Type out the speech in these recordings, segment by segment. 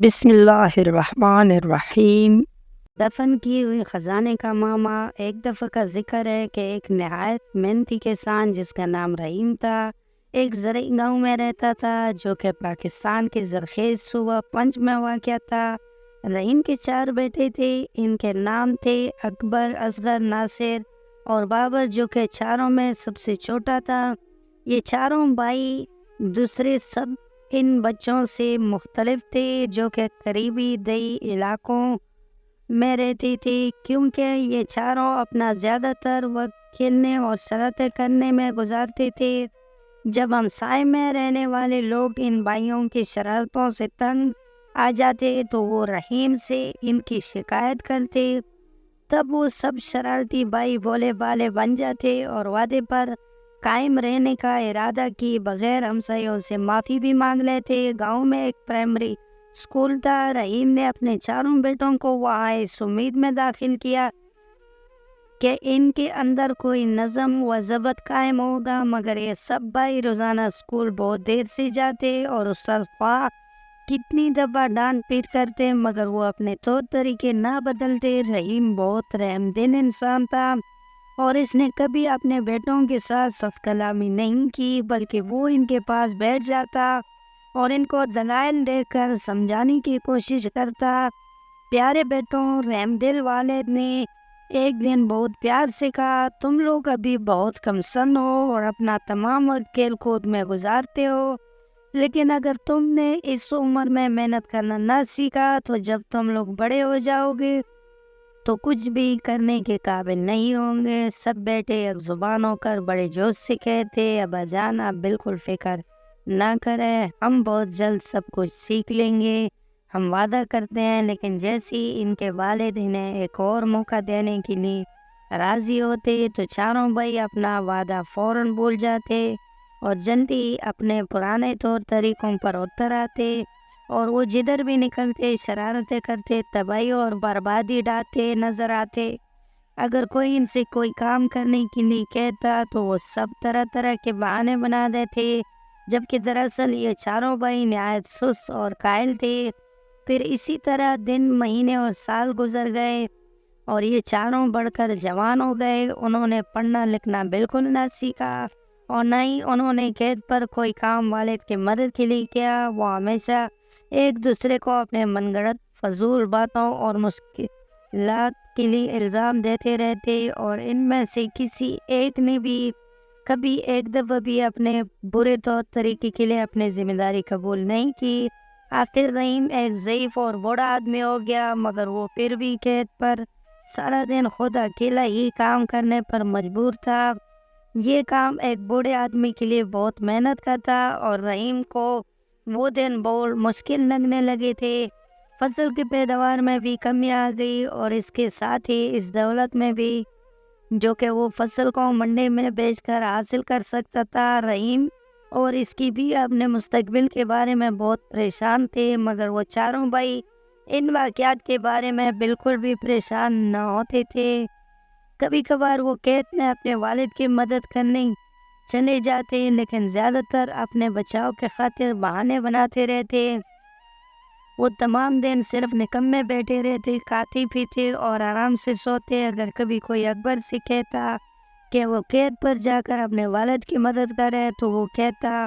بسم اللہ الرحمن الرحیم۔ دفن کی ہوئی خزانے کا ماما۔ ایک دفعہ کا ذکر ہے کہ ایک نہایت محنتی کسان جس کا نام رحیم تھا ایک زرعی گاؤں میں رہتا تھا جو کہ پاکستان کے زرخیز صوبہ پنج میں واقع تھا۔ رحیم کے 4 بیٹے تھے۔ ان کے نام تھے اکبر، اصغر، ناصر اور بابر، جو کہ چاروں میں سب سے چھوٹا تھا۔ یہ چاروں بھائی دوسرے سب ان بچوں سے مختلف تھے جو کہ قریبی دیہی علاقوں میں رہتی تھی، کیونکہ یہ چاروں اپنا زیادہ تر وقت کھیلنے اور شرارتیں کرنے میں گزارتے تھے۔ جب ہمسائے میں رہنے والے لوگ ان بھائیوں کی شرارتوں سے تنگ آ جاتے تو وہ رحیم سے ان کی شکایت کرتے۔ تب وہ سب شرارتی بھائی بولے بالے بن جاتے اور وعدے پر قائم رہنے کا ارادہ کیے بغیر ہمسائیوں سے معافی بھی مانگ لیتے۔ گاؤں میں ایک پرائمری اسکول تھا۔ رحیم نے اپنے چاروں بیٹوں کو وہاں اس امید میں داخل کیا کہ ان کے اندر کوئی نظم و ضبط قائم ہوگا، مگر یہ سب بھائی روزانہ اسکول بہت دیر سے جاتے اور استاد خواہ کتنی دفعہ ڈانٹ پیٹ کرتے مگر وہ اپنے طور طریقے نہ بدلتے۔ رحیم بہت رحم دل انسان تھا اور اس نے کبھی اپنے بیٹوں کے ساتھ سخت کلامی نہیں کی، بلکہ وہ ان کے پاس بیٹھ جاتا اور ان کو دلائل دے کر سمجھانے کی کوشش کرتا۔ پیارے بیٹوں، رحم دل والد نے ایک دن بہت پیار سے کہا، تم لوگ ابھی بہت کم سن ہو اور اپنا تمام وقت کھیل کود میں گزارتے ہو، لیکن اگر تم نے اس عمر میں محنت کرنا نہ سیکھا تو جب تم لوگ بڑے ہو جاؤ گے تو کچھ بھی کرنے کے قابل نہیں ہوں گے۔ سب بیٹے ایک زبان ہو کر بڑے جوش سے کہتے، ابا جان آپ بالکل فکر نہ کریں، ہم بہت جلد سب کچھ سیکھ لیں گے، ہم وعدہ کرتے ہیں۔ لیکن جیسے ہی ان کے والد انہیں ایک اور موقع دینے کے لیے راضی ہوتے تو چاروں بھائی اپنا وعدہ فوراً بھول جاتے اور جلدی اپنے پرانے طور طریقوں پر اتر آتے اور وہ جدھر بھی نکلتے شرارتیں کرتے، تباہی اور بربادی ڈالتے نظر آتے۔ اگر کوئی ان سے کوئی کام کرنے کے لیے کہتا تو وہ سب طرح طرح کے بہانے بنا دیتے، جبکہ دراصل یہ چاروں بھائی نہایت سست اور قائل تھے۔ پھر اسی طرح دن، مہینے اور سال گزر گئے اور یہ چاروں بڑھ کر جوان ہو گئے۔ انہوں نے پڑھنا لکھنا بالکل نہ سیکھا اور نہ ہی انہوں نے قید پر کوئی کام والد کی مدد کے لیے کیا۔ وہ ہمیشہ ایک دوسرے کو اپنے من گھڑت فضول باتوں اور مشکلات کے لیے الزام دیتے رہتے اور ان میں سے کسی ایک نے بھی کبھی ایک دفعہ بھی اپنے برے طور طریقے کے لیے اپنی ذمہ داری قبول نہیں کی۔ آخر رحیم ایک ضعیف اور بوڑھا آدمی ہو گیا، مگر وہ پھر بھی قید پر سارا دن خود اکیلا ہی کام کرنے پر مجبور تھا۔ یہ کام ایک بوڑھے آدمی کے لیے بہت محنت کا تھا اور رحیم کو وہ دن بہت مشکل لگنے لگے تھے۔ فصل کی پیداوار میں بھی کمی آ گئی اور اس کے ساتھ ہی اس دولت میں بھی جو کہ وہ فصل کو منڈی میں بیچ کر حاصل کر سکتا تھا۔ رحیم اور اس کی بھی اپنے مستقبل کے بارے میں بہت پریشان تھے، مگر وہ چاروں بھائی ان واقعات کے بارے میں بالکل بھی پریشان نہ ہوتے تھے۔ کبھی کبھار وہ قید میں اپنے والد کی مدد کرنے چلے جاتے، لیکن زیادہ تر اپنے بچاؤ کے خاطر بہانے بناتے رہتے۔ وہ تمام دن صرف نکمے بیٹھے رہتے، کھاتے پیتے اور آرام سے سوتے۔ اگر کبھی کوئی اکبر سے کہتا کہ وہ قید پر جا کر اپنے والد کی مدد کرے تو وہ کہتا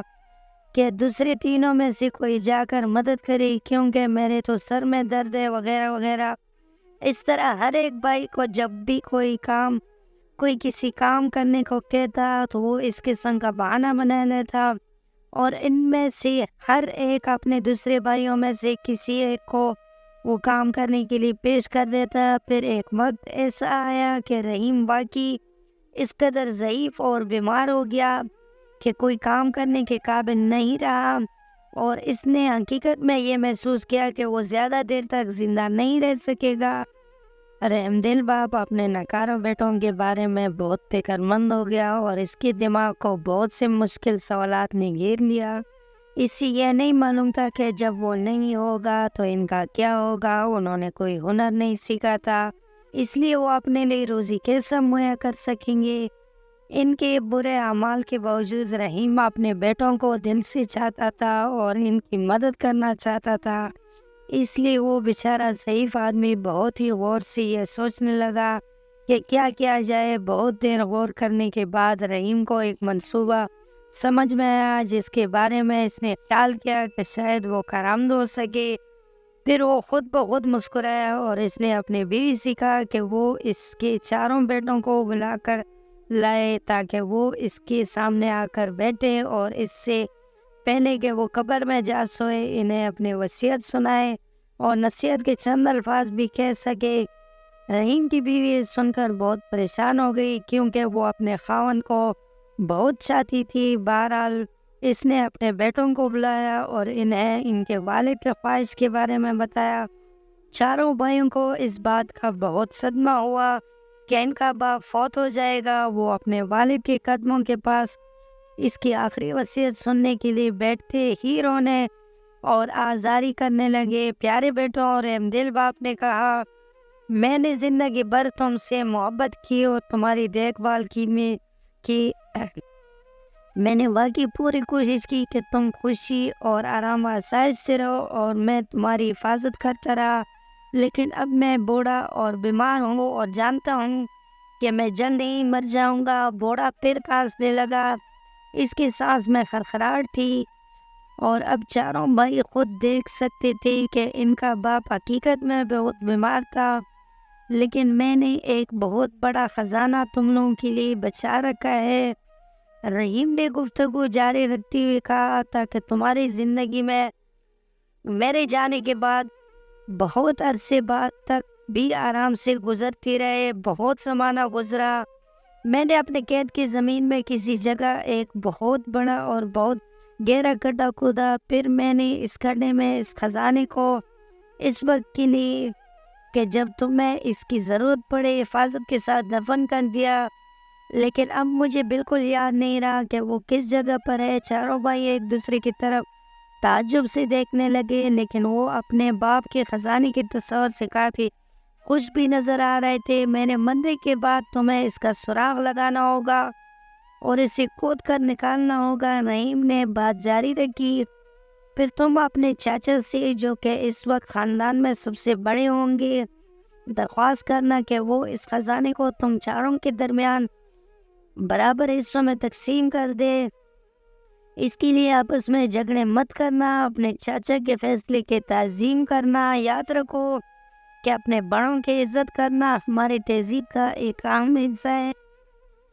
کہ دوسرے تینوں میں سے کوئی جا کر مدد کرے کیونکہ میرے تو سر میں درد ہے وغیرہ وغیرہ۔ اس طرح ہر ایک بھائی کو جب بھی کوئی کسی کام کرنے کو کہتا تو وہ اس قسم کا بہانہ بنا لیتا اور ان میں سے ہر ایک اپنے دوسرے بھائیوں میں سے کسی ایک کو وہ کام کرنے کے لیے پیش کر دیتا۔ پھر ایک وقت ایسا آیا کہ رحیم واقعی اس قدر ضعیف اور بیمار ہو گیا کہ کوئی کام کرنے کے قابل نہیں رہا اور اس نے حقیقت میں یہ محسوس کیا کہ وہ زیادہ دیر تک زندہ نہیں رہ سکے گا۔ رحم دل باپ اپنے ناکارہ بیٹوں کے بارے میں بہت فکر مند ہو گیا اور اس کے دماغ کو بہت سے مشکل سوالات نے گھیر لیا۔ اسے یہ نہیں معلوم تھا کہ جب وہ نہیں ہوگا تو ان کا کیا ہوگا۔ انہوں نے کوئی ہنر نہیں سیکھا تھا، اس لیے وہ اپنے لیے روزی کیسے مہیا کر سکیں گے۔ ان کے برے اعمال کے باوجود رحیم اپنے بیٹوں کو دل سے چاہتا تھا اور ان کی مدد کرنا چاہتا تھا۔ اس لیے وہ بیچارہ ضعیف آدمی بہت ہی غور سے یہ سوچنے لگا کہ کیا کیا جائے۔ بہت دیر غور کرنے کے بعد رحیم کو ایک منصوبہ سمجھ میں آیا، جس کے بارے میں اس نے خیال کیا کہ شاید وہ کارآمد ہو سکے۔ پھر وہ خود بخود مسکرایا اور اس نے اپنی بیوی سے کہا کہ وہ اس کے چاروں بیٹوں کو بلا کر لائے تاکہ وہ اس کے سامنے آ کر بیٹھے اور اس سے پہلے کہ وہ قبر میں جا سوئے انہیں اپنی وصیت سنائے اور نصیحت کے چند الفاظ بھی کہہ سکے۔ رحیم کی بیوی سن کر بہت پریشان ہو گئی کیونکہ وہ اپنے خاوند کو بہت چاہتی تھی۔ بہرحال اس نے اپنے بیٹوں کو بلایا اور انہیں ان کے والد کے خواہش کے بارے میں بتایا۔ چاروں بھائیوں کو اس بات کا بہت صدمہ ہوا کہ ان کا باپ فوت ہو جائے گا۔ وہ اپنے والد کے قدموں کے پاس اس کی آخری وصیت سننے کے لیے بیٹھتے ہی رونے اور آزاری کرنے لگے۔ پیارے بیٹوں اور دل باپ نے کہا، میں نے زندگی بھر تم سے محبت کی اور تمہاری دیکھ بھال کی میں نے واقعی پوری کوشش کی کہ تم خوشی اور آرام و آسائش سے رہو اور میں تمہاری حفاظت کرتا رہا، لیکن اب میں بوڑھا اور بیمار ہوں اور جانتا ہوں کہ میں جلد ہی مر جاؤں گا۔ بوڑھا پھر کھانسنے لگا، اس کی سانس میں خرخراہٹ تھی اور اب چاروں بھائی خود دیکھ سکتے تھے کہ ان کا باپ حقیقت میں بہت بیمار تھا، لیکن میں نے ایک بہت بڑا خزانہ تم لوگوں کے لیے بچا رکھا ہے۔ رحیم نے گفتگو جاری رکھتے ہوئے کہا، تاکہ تمہاری زندگی میں میرے جانے کے بعد بہت عرصے بعد تک بھی آرام سے گزرتی رہے۔ بہت زمانہ گزرا، میں نے اپنے قید کی زمین میں کسی جگہ ایک بہت بڑا اور بہت گہرا گڈھا کھودا، پھر میں نے اس گڈھے میں اس خزانے کو اس وقت کے لیے کہ جب تمہیں اس کی ضرورت پڑے حفاظت کے ساتھ دفن کر دیا، لیکن اب مجھے بالکل یاد نہیں رہا کہ وہ کس جگہ پر ہے۔ چاروں بھائی ایک دوسرے کی طرف تعجب سے دیکھنے لگے، لیکن وہ اپنے باپ کے خزانے کے تصور سے کافی خوش بھی نظر آ رہے تھے۔ میں نے مرنے کے بعد تمہیں اس کا سراغ لگانا ہوگا اور اسے کھود کر نکالنا ہوگا۔ رحیم نے بات جاری رکھی، پھر تم اپنے چاچا سے جو کہ اس وقت خاندان میں سب سے بڑے ہوں گے درخواست کرنا کہ وہ اس خزانے کو تم چاروں کے درمیان برابر حصوں میں تقسیم کر دے۔ اس کے لیے آپس میں جھگڑے مت کرنا، اپنے چاچا کے فیصلے کی تعظیم کرنا۔ یاد رکھو کہ اپنے بڑوں کی عزت کرنا ہماری تہذیب کا ایک اہم حصہ ہے،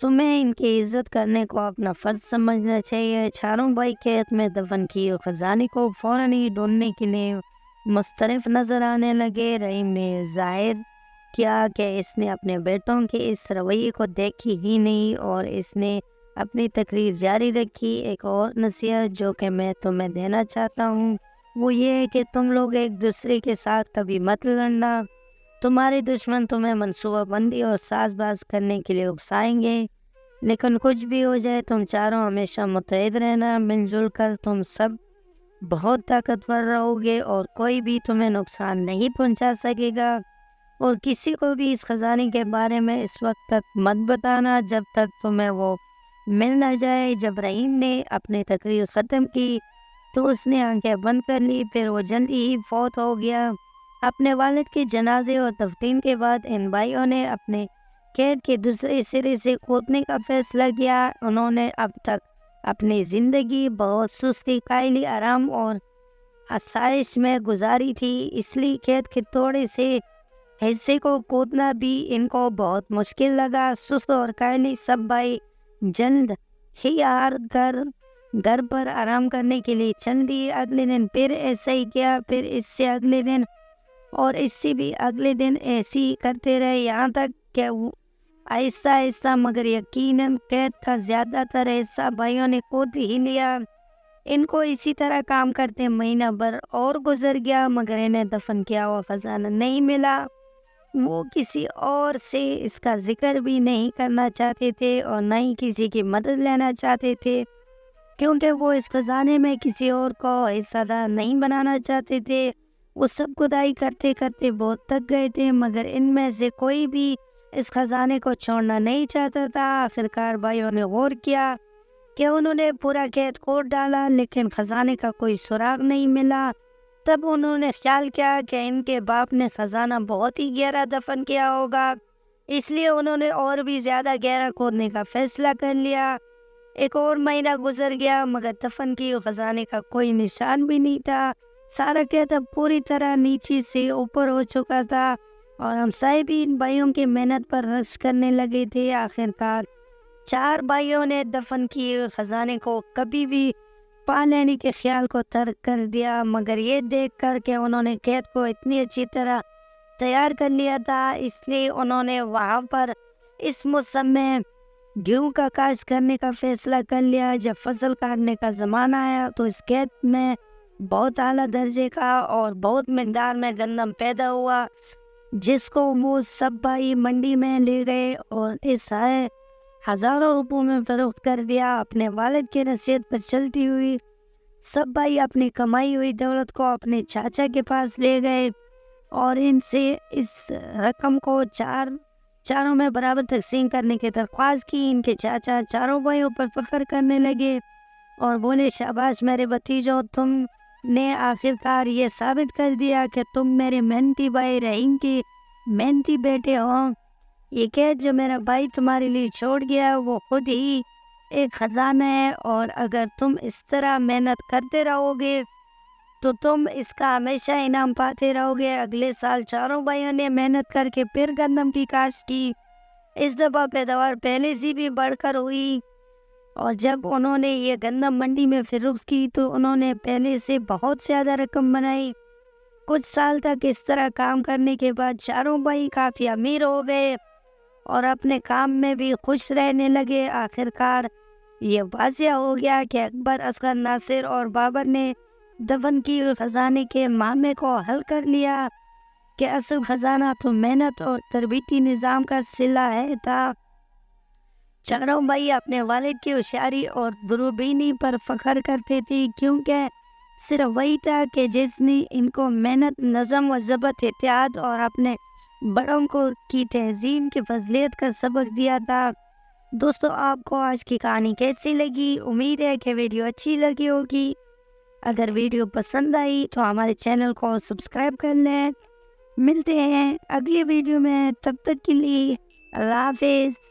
تمہیں ان کی عزت کرنے کو اپنا فرض سمجھنا چاہیے۔ چاروں بھائی قید میں دفن کیے خزانے کو فوراً ہی ڈھونڈنے کے لیے مستعف نظر آنے لگے۔ رحیم نے ظاہر کیا کہ اس نے اپنے بیٹوں کے اس رویے کو دیکھی ہی نہیں اور اس نے اپنی تقریر جاری رکھی۔ ایک اور نصیحت جو کہ میں تمہیں دینا چاہتا ہوں وہ یہ ہے کہ تم لوگ ایک دوسرے کے ساتھ کبھی مت لڑنا۔ تمہارے دشمن تمہیں منصوبہ بندی اور ساز باز کرنے کے لیے اکسائیں گے، لیکن کچھ بھی ہو جائے تم چاروں ہمیشہ متحد رہنا۔ مل جل کر تم سب بہت طاقتور رہو گے اور کوئی بھی تمہیں نقصان نہیں پہنچا سکے گا، اور کسی کو بھی اس خزانے کے بارے میں اس وقت تک مت بتانا جب تک تمہیں وہ مل نہ جائے۔ جب رحیم نے اپنی تقریر ختم کی تو اس نے آنکھیں بند کر لی، پھر وہ جلدی ہی فوت ہو گیا۔ اپنے والد کے جنازے اور تدفین کے بعد ان بھائیوں نے اپنے قید کے دوسرے سرے سے کھودنے کا فیصلہ کیا۔ انہوں نے اب تک اپنی زندگی بہت سستی، قائلی، آرام اور آسائش میں گزاری تھی، اس لیے قید کے تھوڑے سے حصے کو کھودنا بھی ان کو بہت مشکل لگا۔ سست اور قائلی سب بھائی جلد ہی گھر پر آرام کرنے کے لیے چل دیے۔ اگلے دن پھر ایسا ہی کیا، پھر اس سے اگلے دن اور اس سے بھی اگلے دن ایسے ہی کرتے رہے، یہاں تک کہ وہ آہستہ آہستہ مگر یقیناً قید کا زیادہ تر حصہ بھائیوں نے کھود ہی لیا۔ ان کو اسی طرح کام کرتے مہینہ بھر اور گزر گیا، مگر انہیں دفن کیا ہوا خزانہ نہیں ملا۔ وہ کسی اور سے اس کا ذکر بھی نہیں کرنا چاہتے تھے اور نہ ہی کسی کی مدد لینا چاہتے تھے، کیونکہ وہ اس خزانے میں کسی اور کو حصہ دار نہیں بنانا چاہتے تھے۔ وہ سب کھدائی کرتے کرتے بہت تک گئے تھے، مگر ان میں سے کوئی بھی اس خزانے کو چھوڑنا نہیں چاہتا تھا۔ آخرکار بھائیوں نے غور کیا کہ انہوں نے پورا قید کھود ڈالا، لیکن خزانے کا کوئی سراغ نہیں ملا۔ تب انہوں نے خیال کیا کہ ان کے باپ نے خزانہ بہت ہی گہرا دفن کیا ہوگا، اس لیے انہوں نے اور بھی زیادہ گہرا کھودنے کا فیصلہ کر لیا۔ ایک اور مہینہ گزر گیا مگر دفن کیے خزانے کا کوئی نشان بھی نہیں تھا۔ سارا کہتا پوری طرح نیچے سے اوپر ہو چکا تھا اور ہمسائے بھی ان بھائیوں کی محنت پر رشک کرنے لگے تھے۔ آخرکار 4 بھائیوں نے دفن کیے خزانے کو کبھی بھی پا لینے کے خیال کو ترک کر دیا، مگر یہ دیکھ کر کہ انہوں نے قید کو اتنی اچھی طرح تیار کر لیا تھا، اس لیے انہوں نے وہاں پر اس موسم میں گیہوں کا کاشت کرنے کا فیصلہ کر لیا۔ جب فصل کاٹنے کا زمانہ آیا تو اس قید میں بہت اعلیٰ درجے کا اور بہت مقدار میں گندم پیدا ہوا، جس کو وہ سب بھائی منڈی میں لے گئے اور اس ہزاروں روپوں میں فروخت کر دیا۔ اپنے والد کی نصیحت پر چلتی ہوئی سب بھائی اپنی کمائی ہوئی دولت کو اپنے چاچا کے پاس لے گئے اور ان سے اس رقم کو چاروں میں برابر تقسیم کرنے کی درخواست کی۔ ان کے چاچا چاروں بھائیوں پر فخر کرنے لگے اور بولے، شاباش میرے بھتیجوں، تم نے آخرکار یہ ثابت کر دیا کہ تم میرے محنتی بھائی رحیم کے محنتی بیٹے ہو۔ یہ کہ جو میرا بھائی تمہارے لیے چھوڑ گیا وہ خود ہی ایک خزانہ ہے، اور اگر تم اس طرح محنت کرتے رہو گے تو تم اس کا ہمیشہ انعام پاتے رہو گے۔ اگلے سال چاروں بھائیوں نے محنت کر کے پھر گندم کی کاشت کی۔ اس دفعہ پیداوار پہلے سے بھی بڑھ کر ہوئی اور جب انہوں نے یہ گندم منڈی میں فروخت کی تو انہوں نے پہلے سے بہت زیادہ رقم بنائی۔ کچھ سال تک اس طرح کام کرنے کے بعد چاروں بھائی کافی امیر ہو گئے اور اپنے کام میں بھی خوش رہنے لگے۔ آخرکار یہ واضح ہو گیا کہ اکبر، اصغر، ناصر اور بابر نے دفن کی ہوئے خزانے کے معاملے کو حل کر لیا کہ اصل خزانہ تو محنت اور تربیتی نظام کا صلہ تھا۔ چاروں بھائی اپنے والد کی ہوشیاری اور دوربینی پر فخر کرتے تھے، کیونکہ صرف وہی تھا کہ جس نے ان کو محنت، نظم و ضبط، اتحاد اور اپنے بڑوں کی تہذیب کی فضیلت کا سبق دیا تھا۔ دوستو، آپ کو آج کی کہانی کیسی لگی؟ امید ہے کہ ویڈیو اچھی لگی ہوگی۔ اگر ویڈیو پسند آئی تو ہمارے چینل کو سبسکرائب کر لیں۔ ملتے ہیں اگلی ویڈیو میں، تب تک کے لیے اللہ حافظ۔